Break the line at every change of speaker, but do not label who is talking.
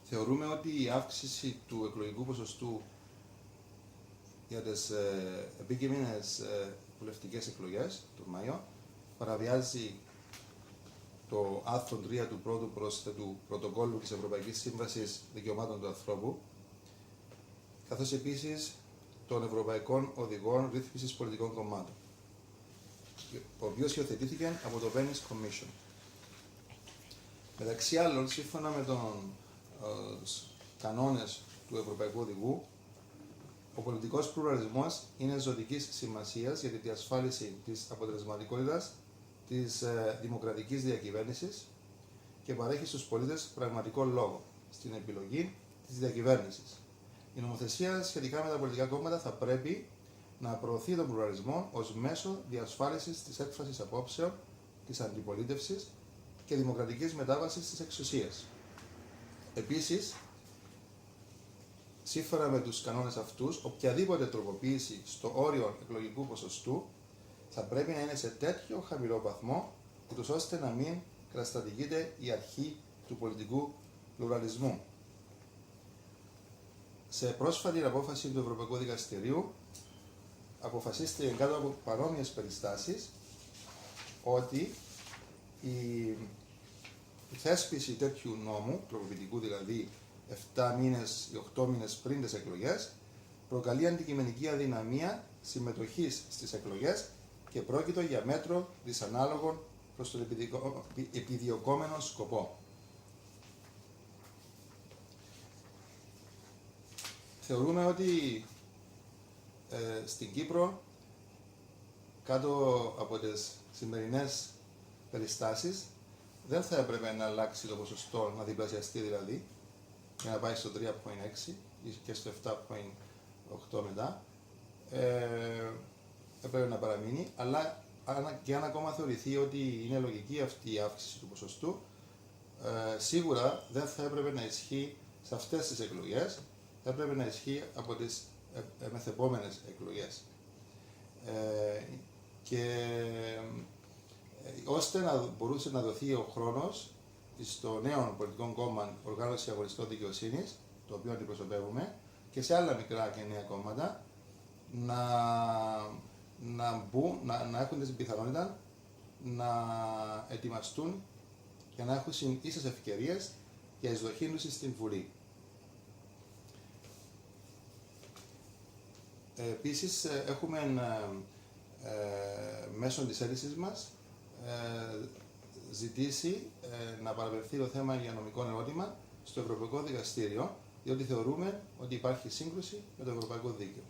Θεωρούμε ότι η αύξηση του εκλογικού ποσοστού για τις επικείμενες βουλευτικές εκλογές τον Μάιο παραβιάζει το άρθρο 3 του πρώτου πρόσθετου πρωτοκόλλου της Ευρωπαϊκής Σύμβασης Δικαιωμάτων του Ανθρώπου, καθώς επίσης των Ευρωπαϊκών Οδηγών Ρύθμισης Πολιτικών Κομμάτων, ο οποίος υιοθετήθηκε από το Venice Commission. Μεταξύ άλλων, σύμφωνα με τους κανόνες του Ευρωπαϊκού Οδηγού, ο πολιτικός πλουραλισμός είναι ζωτικής σημασίας για τη διασφάλιση της αποτελεσματικότητας της δημοκρατικής διακυβέρνησης και παρέχει στους πολίτες πραγματικό λόγο στην επιλογή της διακυβέρνησης. Η νομοθεσία σχετικά με τα πολιτικά κόμματα θα πρέπει να προωθεί τον πλουραλισμό ως μέσο διασφάλισης της έκφρασης απόψεων, της αντιπολίτευσης και δημοκρατικής μετάβασης της εξουσίας. Επίσης, σύμφωνα με τους κανόνες αυτούς, οποιαδήποτε τροποποίηση στο όριο εκλογικού ποσοστού θα πρέπει να είναι σε τέτοιο χαμηλό βαθμό, ούτως ώστε να μην καταστρατηγείται η αρχή του πολιτικού πλουραλισμού. Σε πρόσφατη απόφαση του Ευρωπαϊκού Δικαστηρίου αποφασίστηκε κάτω από παρόμοιες περιστάσεις ότι η θέσπιση τέτοιου νόμου, τροποποιητικού δηλαδή 7 μήνες ή 8 μήνες πριν τις εκλογές, προκαλεί αντικειμενική αδυναμία συμμετοχής στις εκλογές και πρόκειτο για μέτρο δυσανάλογων προς τον επιδιωκόμενο σκοπό. Θεωρούμε ότι στην Κύπρο, κάτω από τις σημερινές περιστάσεις, δεν θα έπρεπε να αλλάξει το ποσοστό, να διπλασιαστεί δηλαδή, για να πάει στο 3,6 και στο 7,8 μετά. Έπρεπε να παραμείνει, αλλά και αν ακόμα θεωρηθεί ότι είναι λογική αυτή η αύξηση του ποσοστού, σίγουρα δεν θα έπρεπε να ισχύει σε αυτές τις εκλογές, θα έπρεπε να ισχύει από τις μεθεπόμενες εκλογές. Και ώστε να μπορούσε να δοθεί ο χρόνος στο νέο πολιτικό κόμμα Οργάνωση Αγωνιστών Δικαιοσύνης, το οποίο αντιπροσωπεύουμε, και σε άλλα μικρά και νέα κόμματα, να έχουν την πιθανότητα να ετοιμαστούν για να έχουν ίσες ευκαιρίες για εισδοχή τους στην Βουλή. Επίσης, έχουμε μέσω της αίτησης μας ζητήσει να παραπευθεί το θέμα για νομικό ερώτημα στο Ευρωπαϊκό Δικαστήριο, διότι θεωρούμε ότι υπάρχει σύγκρουση με το Ευρωπαϊκό Δίκαιο.